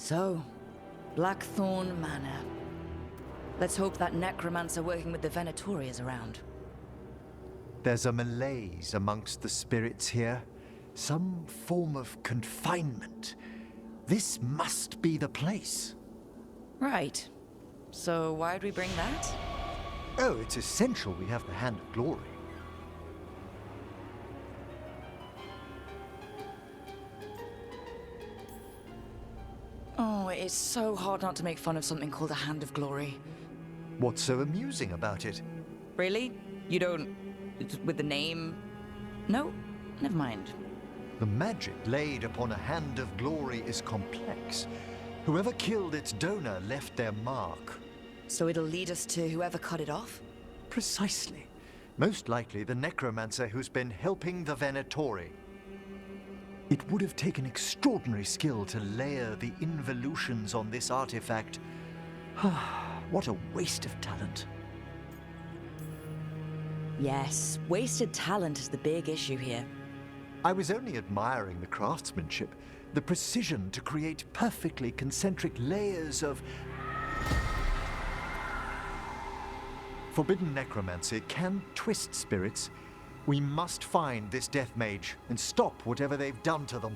So, Blackthorn Manor. Let's hope that necromancer working with the Venatori is around. There's a malaise amongst the spirits here. Some form of confinement. This must be the place. Right. So why'd we bring that? Oh, it's essential we have the Hand of Glory. Oh, it's so hard not to make fun of something called a Hand of Glory. What's so amusing about it? Really? You don't... with the name? No? Never mind. The magic laid upon a Hand of Glory is complex. Whoever killed its donor left their mark. So it'll lead us to whoever cut it off? Precisely. Most likely the necromancer who's been helping the Venatori. It would have taken extraordinary skill to layer the involutions on this artifact. What a waste of talent. Yes, wasted talent is the big issue here. I was only admiring the craftsmanship, the precision to create perfectly concentric layers of... Forbidden necromancy can twist spirits. We must find this death mage and stop whatever they've done to them.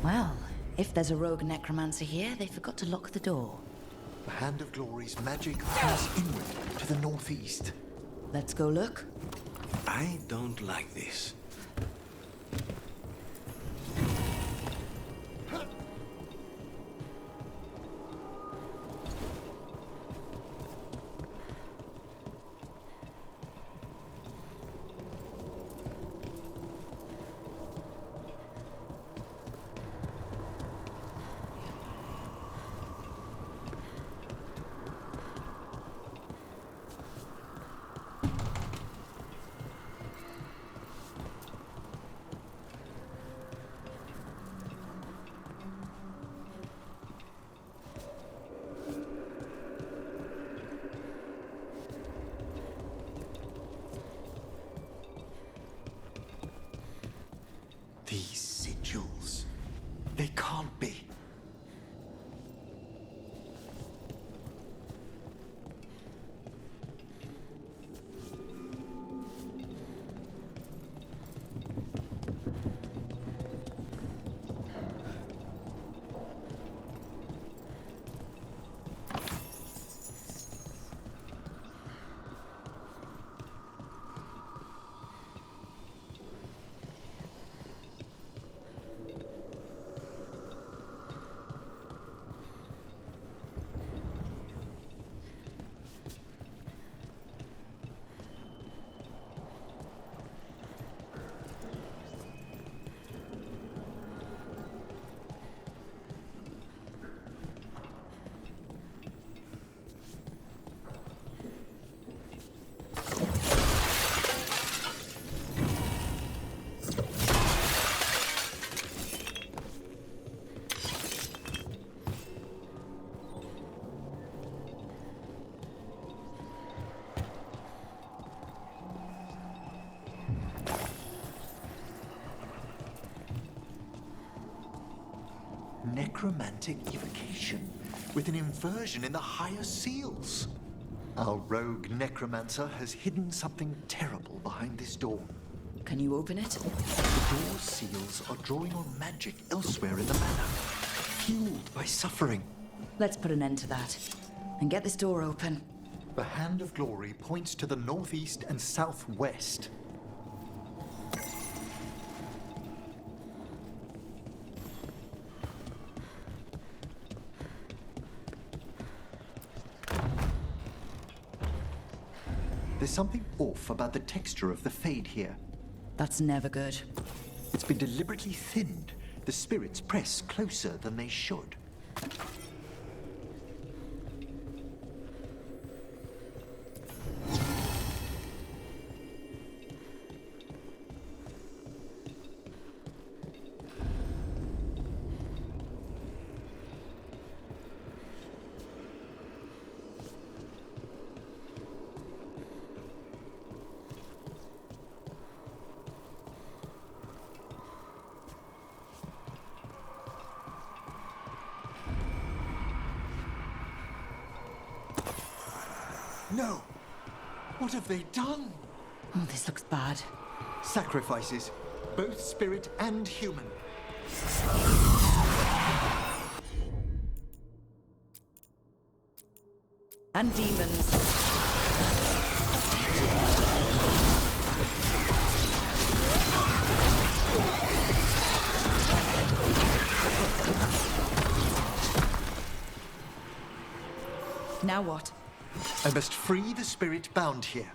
Well, if there's a rogue necromancer here, they forgot to lock the door. The Hand of Glory's magic flows inward to the northeast. Let's go look. I don't like this. These sigils, they can't be. Necromantic evocation, with an inversion in the higher seals. Our rogue necromancer has hidden something terrible behind this door. Can you open it? The door's seals are drawing on magic elsewhere in the manor, fueled by suffering. Let's put an end to that. And get this door open. The Hand of Glory points to the northeast and southwest. There's something off about the texture of the Fade here. That's never good. It's been deliberately thinned. The spirits press closer than they should. No! What have they done? Oh, this looks bad. Sacrifices, both spirit and human. And demons. Now what? I must free the spirit bound here.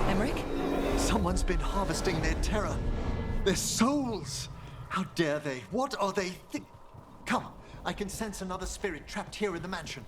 Emmerich? Someone's been harvesting their terror. Their souls! How dare they? What are they Come, I can sense another spirit trapped here in the mansion.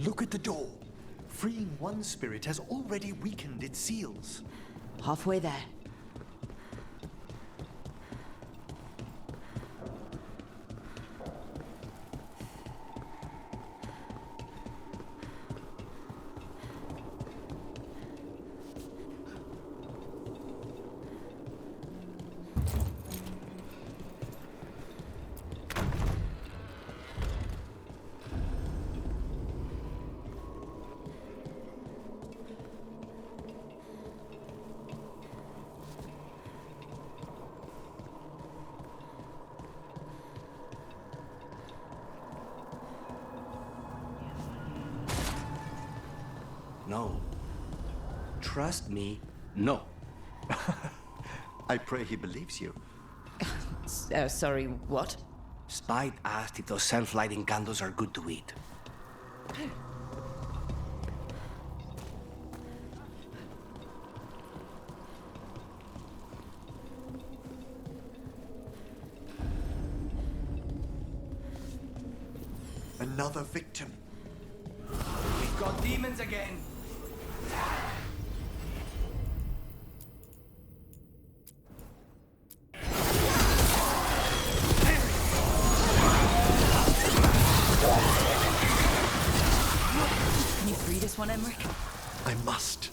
Look at the door. Freeing one spirit has already weakened its seals. Halfway there. No. Trust me, no. I pray he believes you. Sorry, what? Spite asked if those self-lighting candles are good to eat. Another victim. We've got demons again. Can you free this one, Emmerich? I must.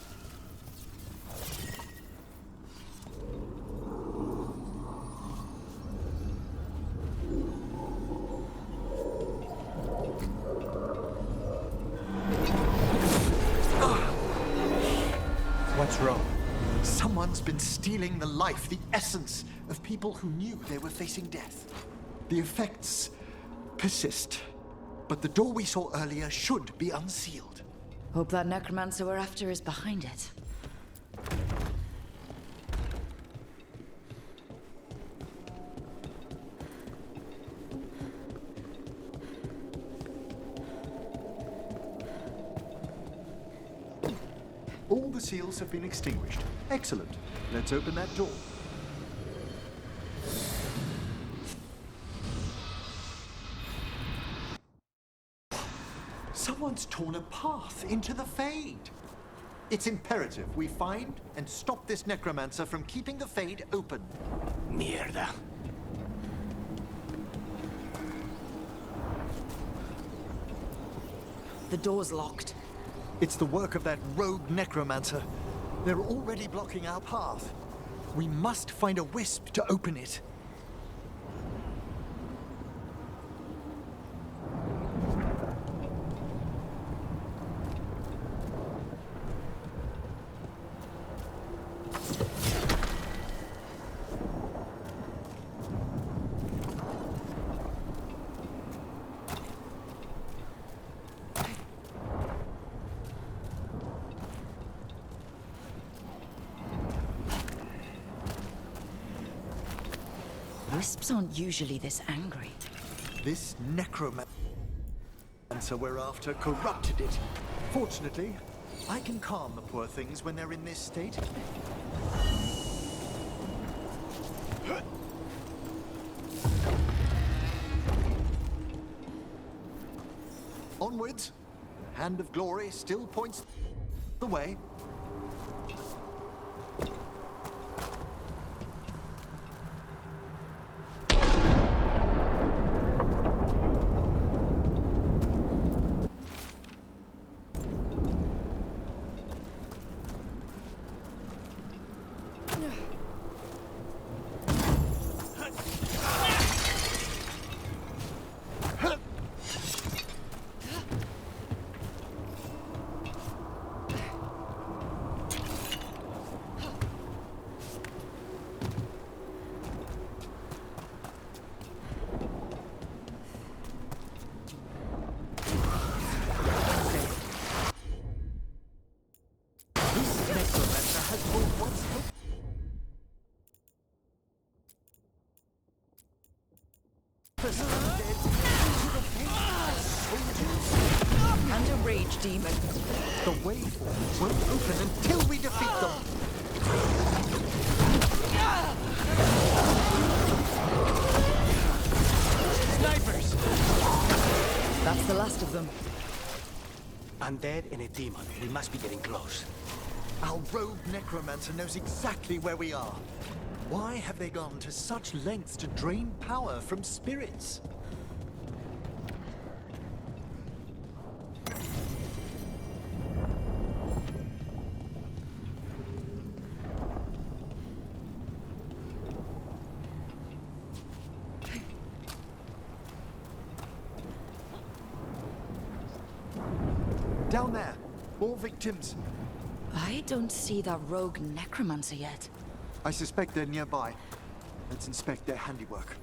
What's wrong? Someone's been stealing the life, the essence of people who knew they were facing death. The effects persist, but the door we saw earlier should be unsealed. Hope that necromancer we're after is behind it. All the seals have been extinguished. Excellent. Let's open that door. Someone's torn a path into the Fade. It's imperative we find and stop this necromancer from keeping the Fade open. Mierda. The door's locked. It's the work of that rogue necromancer. They're already blocking our path. We must find a wisp to open it. Wisps aren't usually this angry. This necromancer we're after corrupted it. Fortunately, I can calm the poor things when they're in this state. Onwards. Hand of Glory still points the way. And a rage demon. The way forward won't open until we defeat them. Snipers! That's the last of them. Undead and a demon. We must be getting close. Our rogue necromancer knows exactly where we are. Why have they gone to such lengths to drain power from spirits? Down there, more victims. I don't see that rogue necromancer yet. I suspect they're nearby. Let's inspect their handiwork.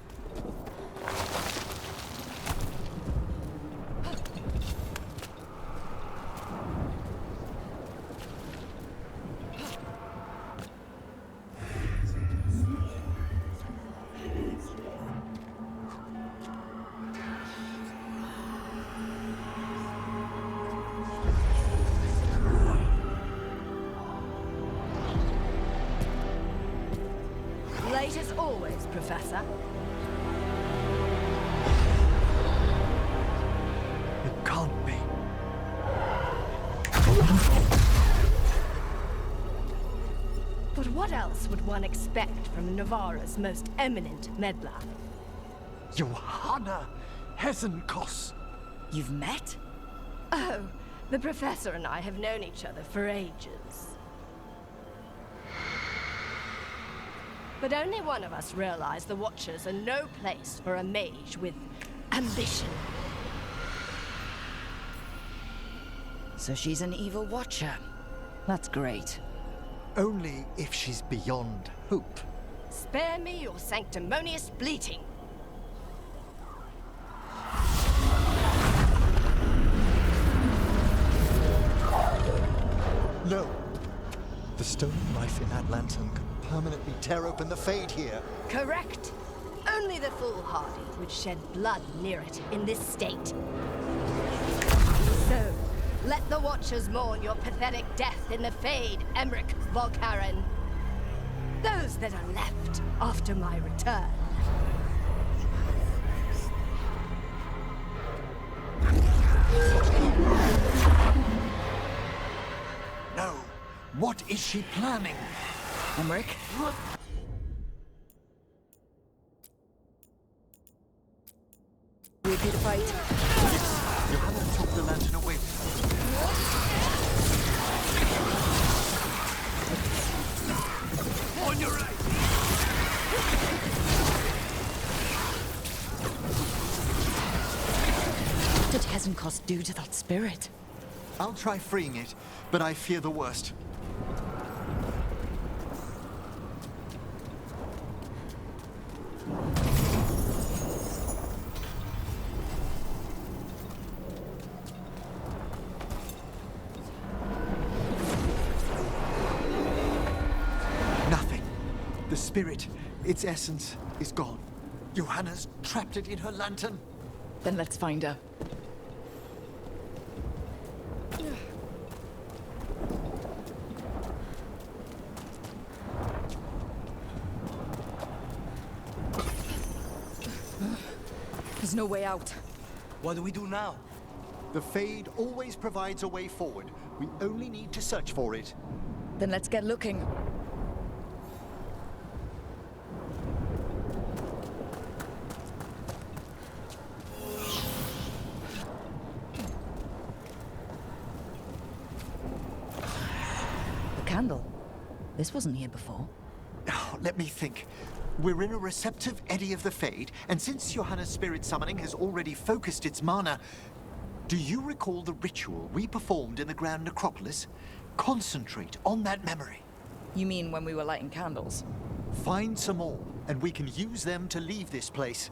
Late as always, Professor. It can't be. But what else would one expect from Navarra's most eminent meddler? Johanna Hesenkos. You've met? Oh, the Professor and I have known each other for ages. But only one of us realized the Watchers are no place for a mage with ambition. So she's an evil watcher. That's great. Only if she's beyond hope. Spare me your sanctimonious bleating. No. The stolen knife in that lantern could permanently tear open the Fade here. Correct. Only the foolhardy would shed blood near it in this state. So, let the Watchers mourn your pathetic death in the Fade, Emmerich Volkaren. Those that are left after my return. No. What is she planning? Emmerich? We could fight. Johanna took the the lantern away from On your right! What did Hezenkos do to that spirit? I'll try freeing it, but I fear the worst. Nothing. The spirit, its essence, is gone. Johanna's trapped it in her lantern. Then let's find her. There's no way out. What do we do now? The Fade always provides a way forward. We only need to search for it. Then let's get looking. The candle. This wasn't here before. Oh, let me think. We're in a receptive eddy of the Fade, and since Johanna's spirit summoning has already focused its mana, do you recall the ritual we performed in the Grand Necropolis? Concentrate on that memory. You mean when we were lighting candles? Find some more, and we can use them to leave this place.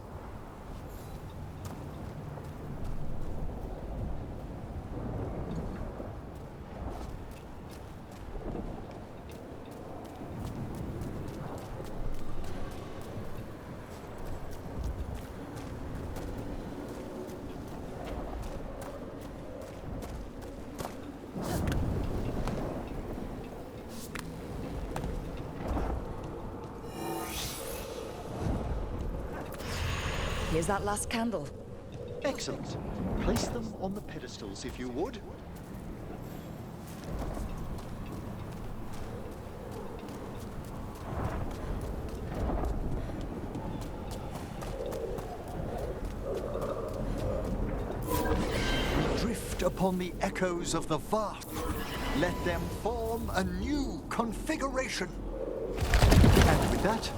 Here's that last candle. Excellent. Place them on the pedestals, if you would. Drift upon the echoes of the vast. Let them form a new configuration. And with that,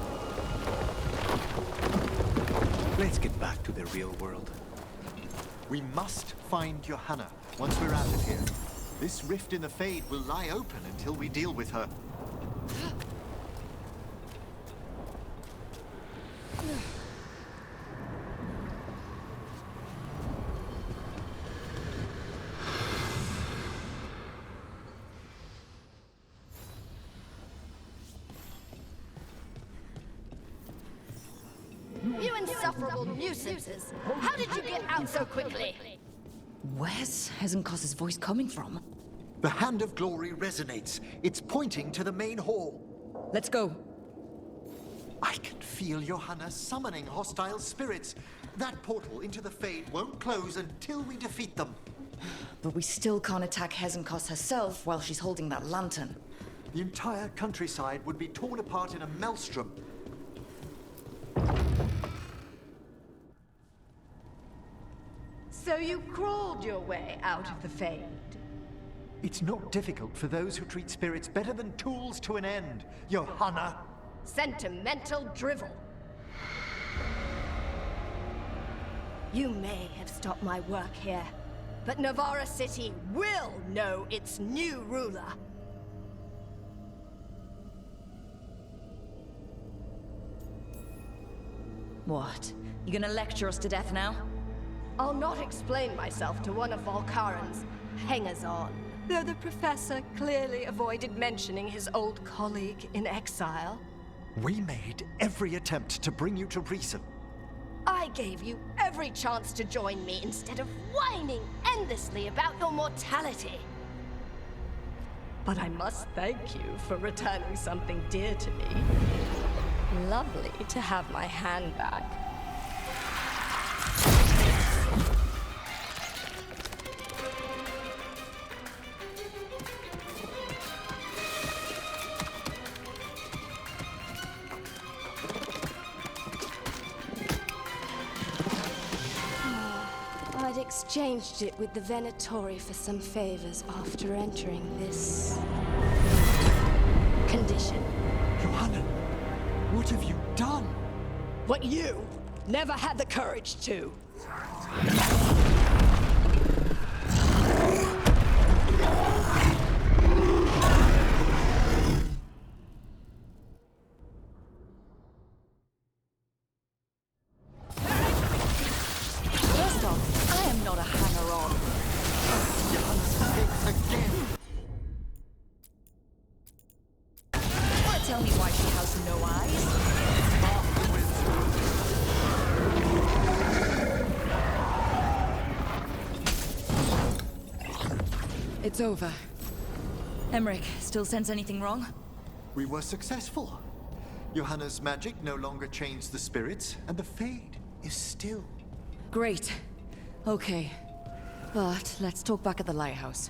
Let's get back to the real world. we must find Johanna once we're out of here. This rift in the Fade will lie open until we deal with her. You insufferable nuisances! How did you get out so quickly? Where's Hezenkos' voice coming from? The Hand of Glory resonates. It's pointing to the main hall. Let's go. I can feel Johanna summoning hostile spirits. That portal into the Fade won't close until we defeat them. But we still can't attack Hezenkos herself while she's holding that lantern. The entire countryside would be torn apart in a maelstrom. So you crawled your way out of the Fade? It's not difficult for those who treat spirits better than tools to an end, Johanna. Sentimental drivel. You may have stopped my work here, but Navarra City will know its new ruler. What? You gonna lecture us to death now? I'll not explain myself to one of Volkaren's hangers-on, though the professor clearly avoided mentioning his old colleague in exile. We made every attempt to bring you to reason. I gave you every chance to join me instead of whining endlessly about your mortality. But I must thank you for returning something dear to me. Lovely to have my hand back. I I'd exchanged it with the Venatori for some favors after entering this condition. Johanna, what have you done? What you never had the courage to. First off, I am not a hanger-on. Again. Want to tell me why she has no eyes? It's over. Emmerich, still sense anything wrong? We were successful. Johanna's magic no longer changed the spirits, and the Fade is still. Great. Okay. But let's talk back at the lighthouse.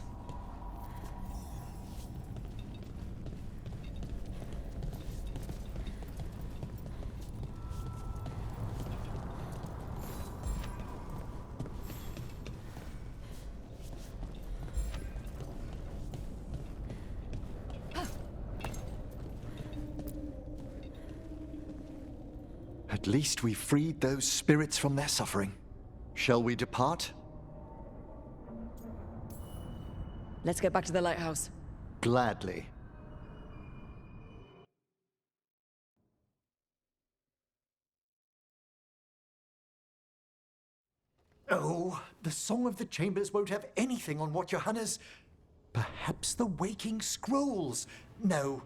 At least we freed those spirits from their suffering. Shall we depart? Let's get back to the lighthouse. Gladly. Oh, the Song of the Chambers won't have anything on what Johanna's... Perhaps the Waking Scrolls? No.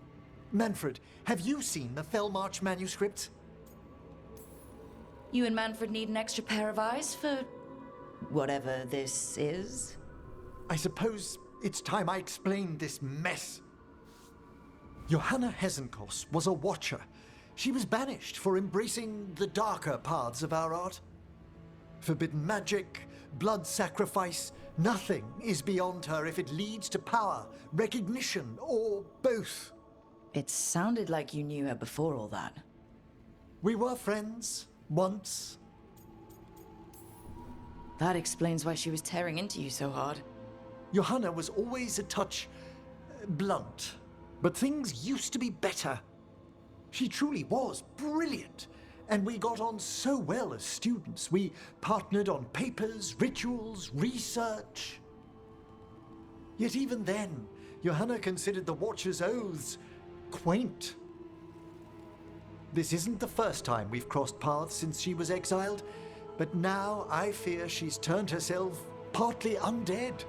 Manfred, have you seen the Fellmarch manuscripts? You and Manfred need an extra pair of eyes for... whatever this is? I suppose it's time I explained this mess. Johanna Hesenkos was a watcher. She was banished for embracing the darker paths of our art. Forbidden magic, blood sacrifice, nothing is beyond her if it leads to power, recognition, or both. It sounded like you knew her before all that. We were friends, once. That explains why she was tearing into you so hard. Johanna was always a touch blunt, but things used to be better. She truly was brilliant, and we got on so well as students. We partnered on papers, rituals, research. Yet even then, Johanna considered the Watcher's oaths quaint. This isn't the first time we've crossed paths since she was exiled, but now I fear she's turned herself partly undead.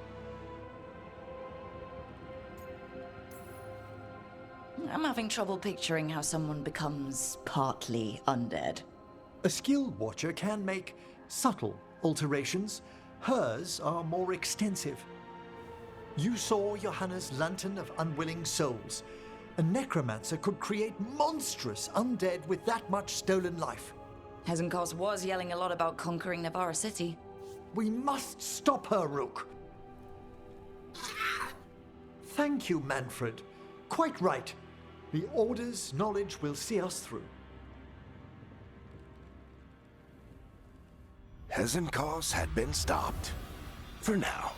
I'm having trouble picturing how someone becomes partly undead. A skilled Watcher can make subtle alterations. Hers are more extensive. You saw Johanna's Lantern of Unwilling Souls. A necromancer could create monstrous undead with that much stolen life. Hesenkos was yelling a lot about conquering Navarra City. We must stop her, Rook. Thank you, Manfred. Quite right. The Order's knowledge will see us through. Hesenkos had been stopped. For now.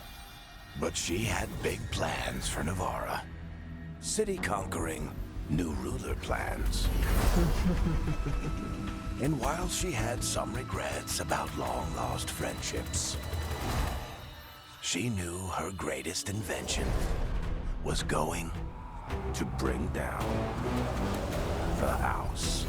But she had big plans for Navarra. City conquering, new ruler plans. And while she had some regrets about long-lost friendships, she knew her greatest invention was going to bring down the house.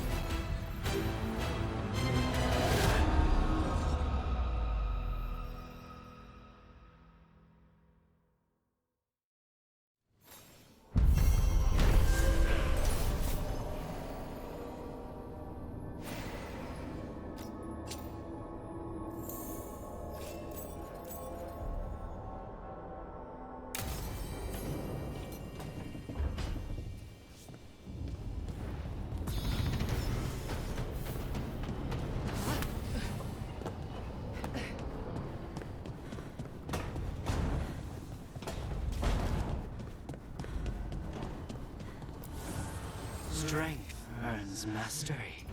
Strength earns mastery.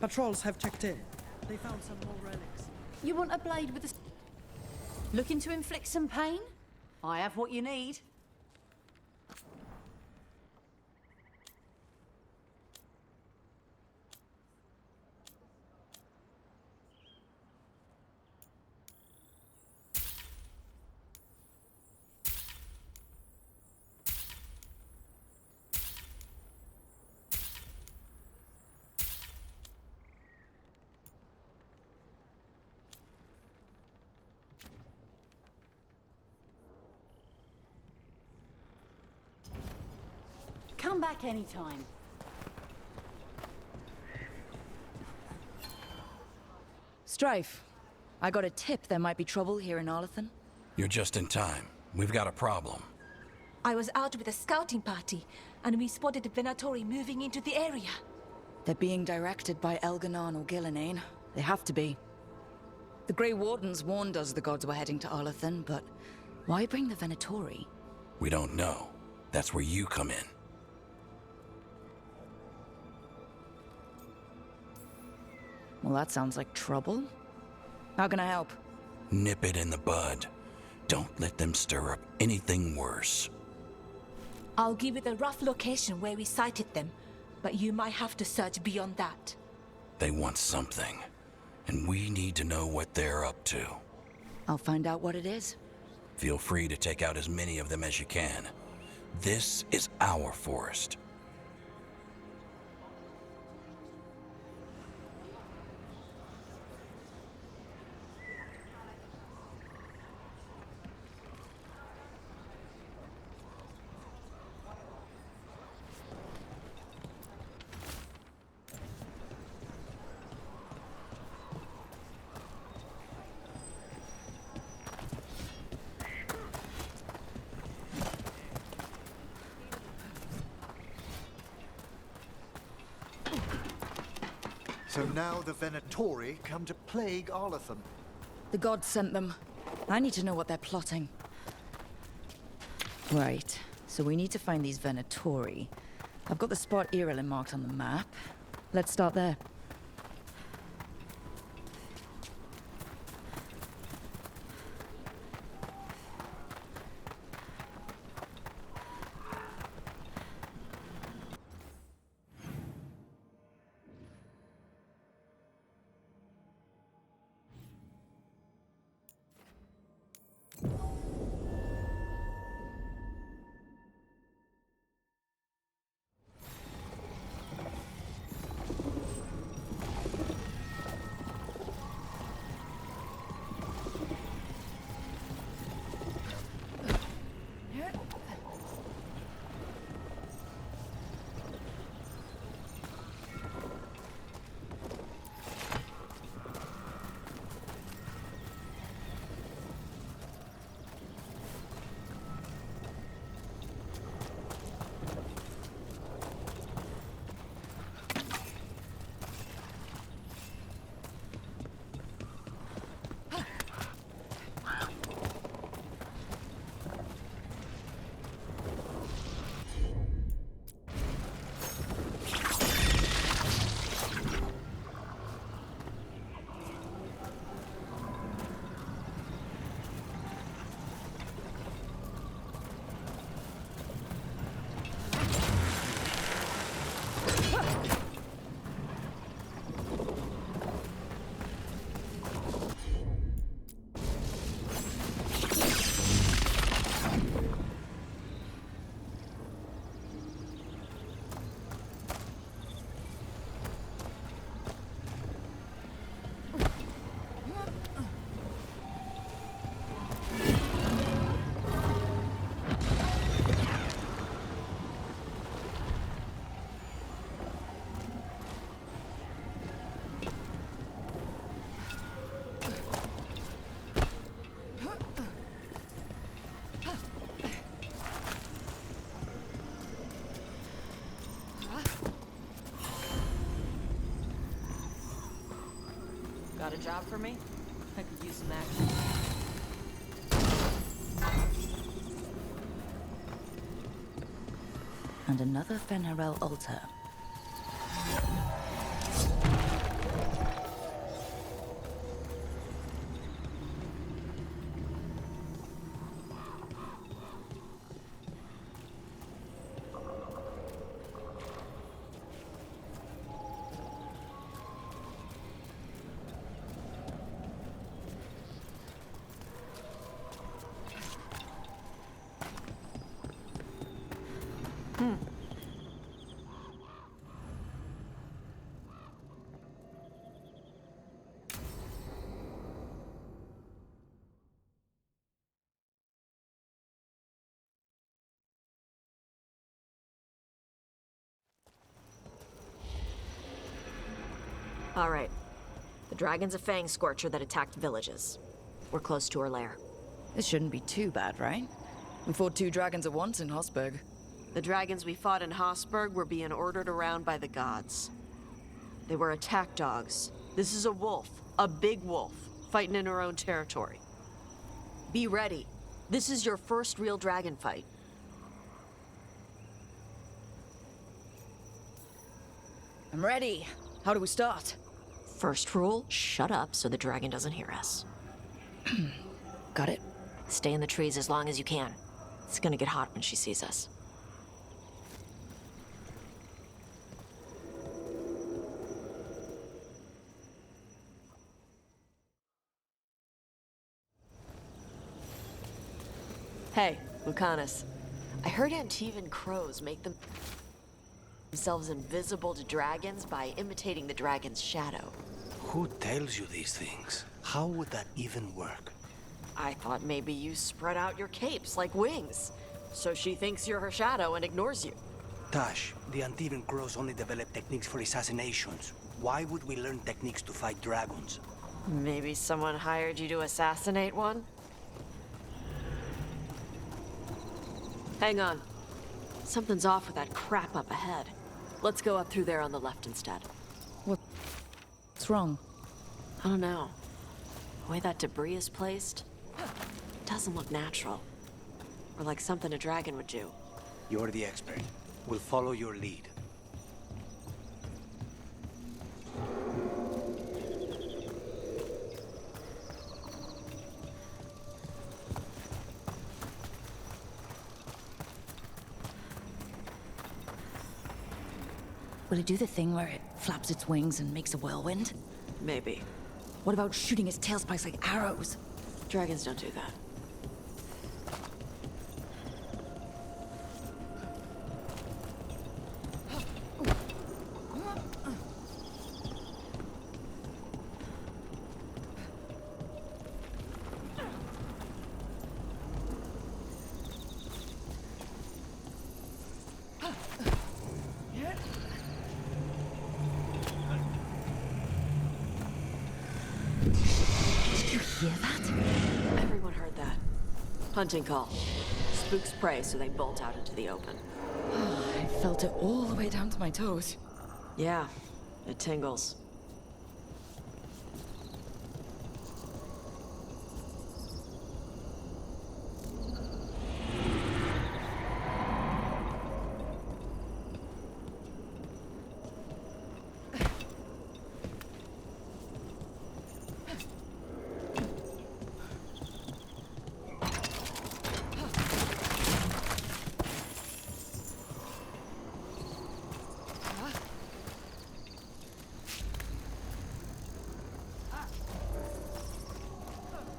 Patrols have checked in. They found some more relics. You want a blade with a... Looking to inflict some pain? I have what you need. Come back anytime. Strife, I got a tip there might be trouble here in Arlathan. You're just in time. We've got a problem. I was out with a scouting party, and we spotted the Venatori moving into the area. They're being directed by Elganon or Gillenane. They have to be. The Grey Wardens warned us the gods were heading to Arlathan, but why bring the Venatori? We don't know. That's where you come in. Well, that sounds like trouble. How can I help? Nip it in the bud. Don't let them stir up anything worse. I'll give you the rough location where we sighted them, but you might have to search beyond that. They want something, and we need to know what they're up to. I'll find out what it is. Feel free to take out as many of them as you can. This is our forest. So now the Venatori come to plague Arlathan. The gods sent them. I need to know what they're plotting. Right, so we need to find these Venatori. I've got the spot Irilin marked on the map. Let's start there. Got a job for me? I could use some action. And another Fen'Harel altar. All right. The dragon's a fang scorcher that attacked villages. We're close to her lair. This shouldn't be too bad, right? We fought 2 dragons at once in Hosberg. The dragons we fought in Hosberg were being ordered around by the gods. They were attack dogs. This is a wolf, a big wolf, fighting in her own territory. Be ready. This is your first real dragon fight. I'm ready. How do we start? First rule, shut up so the dragon doesn't hear us. Got it. Stay in the trees as long as you can. It's gonna get hot when she sees us. Hey, Lucanus. I heard Antivan crows make themselves invisible to dragons by imitating the dragon's shadow. Who tells you these things? How would that even work? I thought maybe you spread out your capes like wings, so she thinks you're her shadow and ignores you. Tash, the Antivan crows only develop techniques for assassinations. Why would we learn techniques to fight dragons? Maybe someone hired you to assassinate one? Hang on. Something's off with that crap up ahead. Let's go up through there on the left instead. What's wrong? I don't know. The way that debris is placed doesn't look natural. Or like something a dragon would do. You're the expert. We'll follow your lead. Will it do the thing where it flaps its wings and makes a whirlwind? Maybe. What about shooting its tail spikes like arrows? Dragons don't do that. Hear that? Everyone heard that. Hunting call. Spooks prey, so they bolt out into the open. I felt it all the way down to my toes. Yeah, it tingles.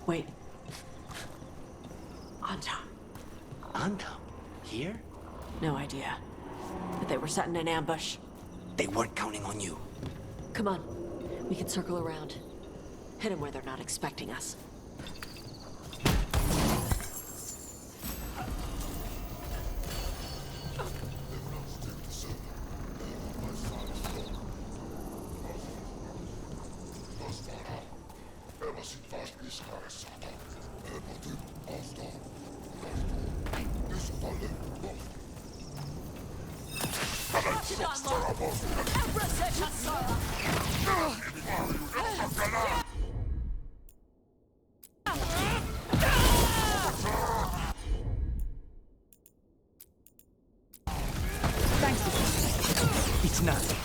Wait. Anta. Anta? Here? No idea. But they were setting an ambush. They weren't counting on you. Come on. We can circle around. Hit them where they're not expecting us. It's nothing.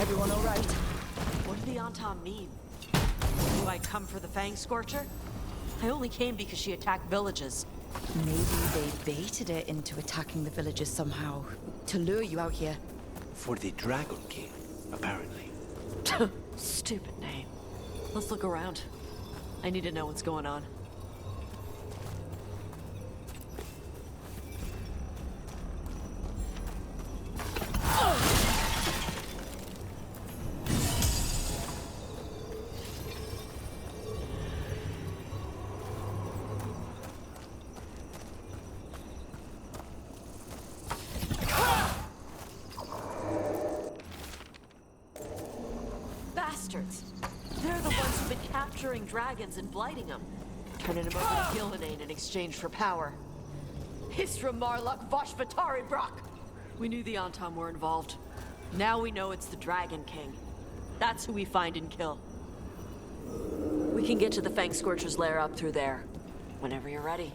Everyone all right? What did the Antam mean? Do I come for the Fang Scorcher? I only came because she attacked villages. Maybe they baited it into attacking the villagers somehow, to lure you out here. For the Dragon King, apparently. Stupid name. Let's look around. I need to know what's going on. dragons. They're the ones who've been capturing dragons and blighting them, turning them over to Gillenane in exchange for power. Hisra Marluk Voshvatari Brock! We knew the Antam were involved. Now we know it's the Dragon King. That's who we find and kill. We can get to the Fang Scorcher's lair up through there, whenever you're ready.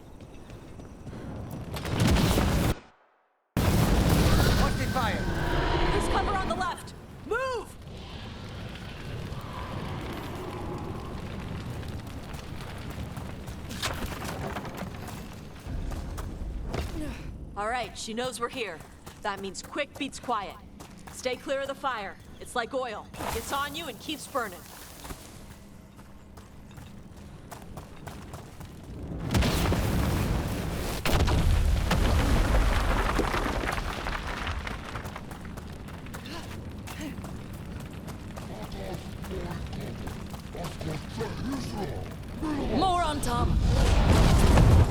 What's the fire? There's cover on the left! Move! All right, she knows we're here. That means quick beats quiet. Stay clear of the fire. It's like oil. It's on you and keeps burning. More on Tom.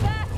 Back!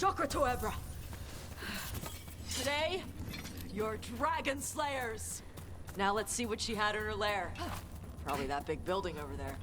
Shukra to Ebra! Today, you're dragon slayers! Now let's see what she had in her lair. Probably that big building over there.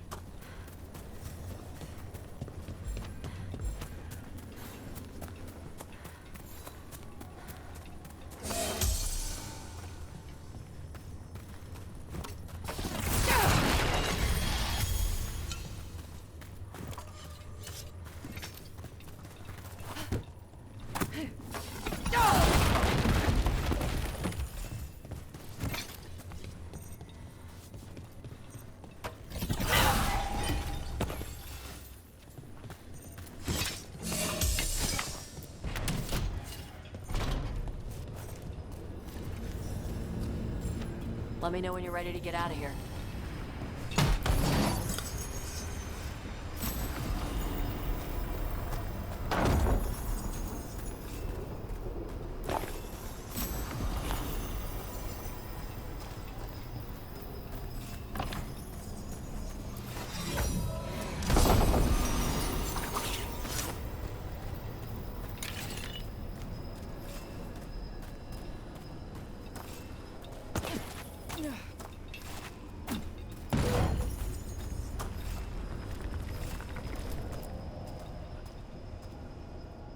Let me know when you're ready to get out of here.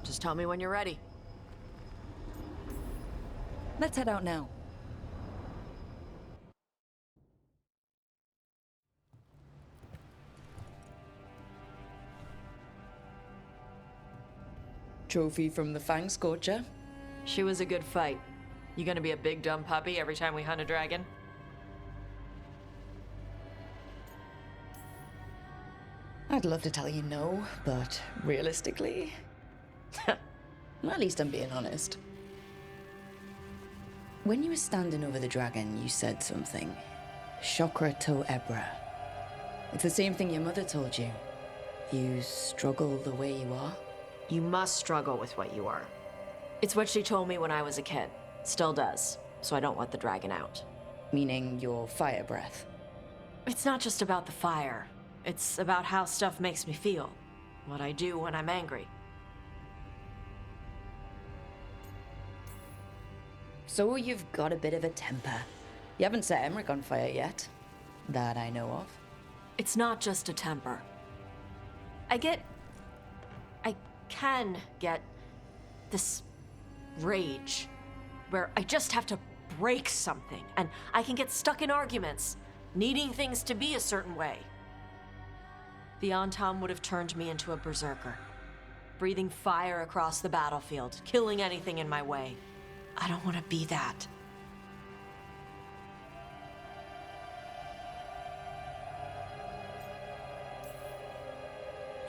Just tell me when you're ready. Let's head out now. Trophy from the Fang Scorcher. She was a good fight. You gonna be a big dumb puppy every time we hunt a dragon? I'd love to tell you no, but realistically... At least I'm being honest. When you were standing over the dragon, you said something. Chakra to Ebra. It's the same thing your mother told you. You struggle the way you are. You must struggle with what you are. It's what she told me when I was a kid. Still does. So I don't want the dragon out. Meaning your fire breath. It's not just about the fire. It's about how stuff makes me feel. What I do when I'm angry. So you've got a bit of a temper. You haven't set Emmerich on fire yet. That I know of. It's not just a temper. I can get this rage where I just have to break something and I can get stuck in arguments, needing things to be a certain way. The Antam would have turned me into a berserker, breathing fire across the battlefield, killing anything in my way. I don't want to be that.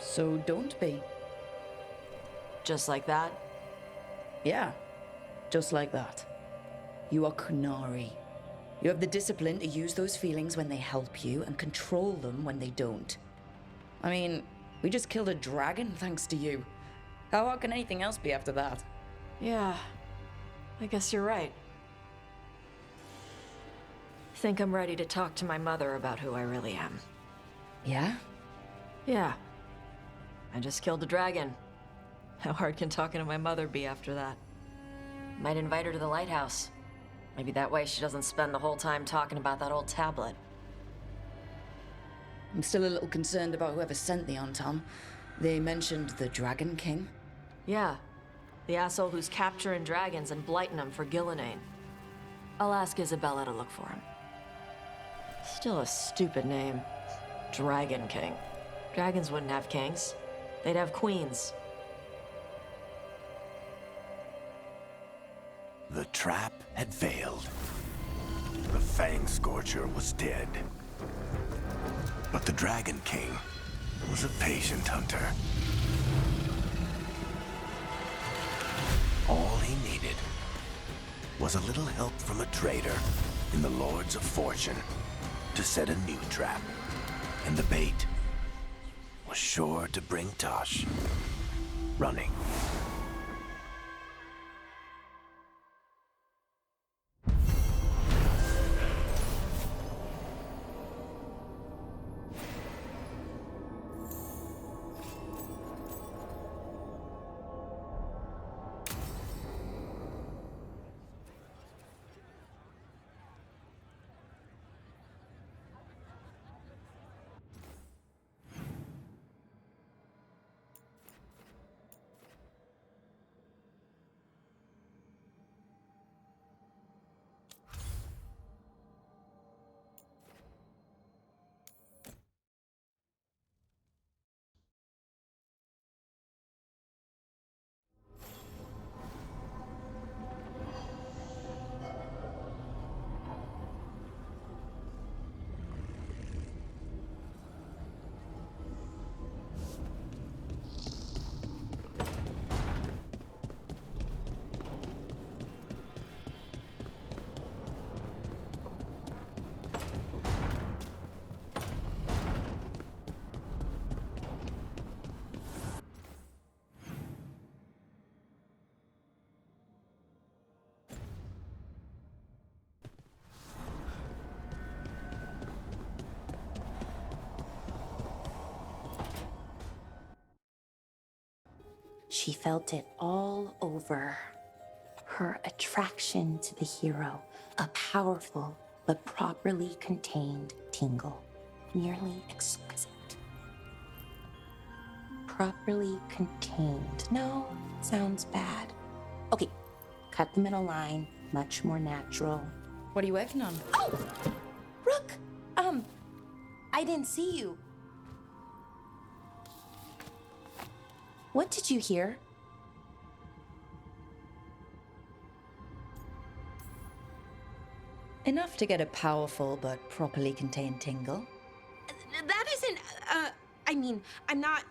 So don't be. Just like that? Yeah, just like that. You are Kunari. You have the discipline to use those feelings when they help you and control them when they don't. I mean, we just killed a dragon thanks to you. How hard can anything else be after that? Yeah, I guess you're right. Think I'm ready to talk to my mother about who I really am. Yeah? Yeah. I just killed a dragon. How hard can talking to my mother be after that? Might invite her to the lighthouse. Maybe that way she doesn't spend the whole time talking about that old tablet. I'm still a little concerned about whoever sent the Antam. They mentioned the Dragon King. Yeah. The asshole who's capturing dragons and blighting them for Gillinane. I'll ask Isabella to look for him. Still a stupid name. Dragon King. Dragons wouldn't have kings. They'd have queens. The trap had failed. The Fang Scorcher was dead. But the Dragon King was a patient hunter. All he needed was a little help from a trader in the Lords of Fortune to set a new trap. And the bait was sure to bring Tosh running. She felt it all over. Her attraction to the hero, a powerful but properly contained tingle, nearly exquisite. Properly contained. No, sounds bad. Okay, cut the middle line, much more natural. What are you working on? Oh! Rook! I didn't see you. What did you hear? Enough to get a powerful but properly contained tingle. That isn't, I mean, I'm not,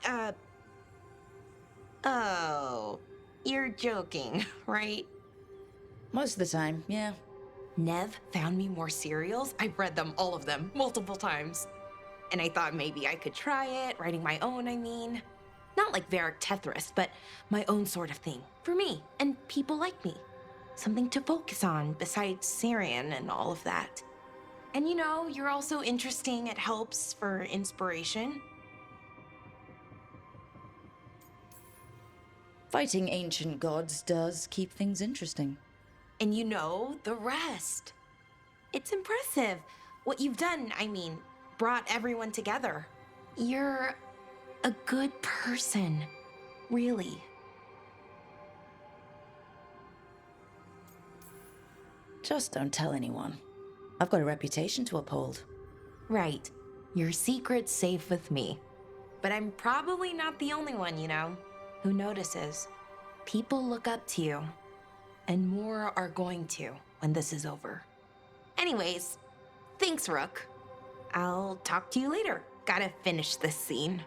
Oh, you're joking, right? Most of the time, yeah. Nev found me more serials. I've read them, all of them, multiple times. And I thought maybe I could try it, writing my own, I mean. Not like Varric Tethris, but my own sort of thing. For me, and people like me. Something to focus on besides Syrian and all of that. And you know, you're also interesting. It helps for inspiration. Fighting ancient gods does keep things interesting. And you know the rest. It's impressive. What you've done, I mean, brought everyone together. You're a good person. Really. Just don't tell anyone. I've got a reputation to uphold. Right. Your secret's safe with me. But I'm probably not the only one, you know, who notices. People look up to you. And more are going to when this is over. Anyways, thanks, Rook. I'll talk to you later. Gotta finish this scene.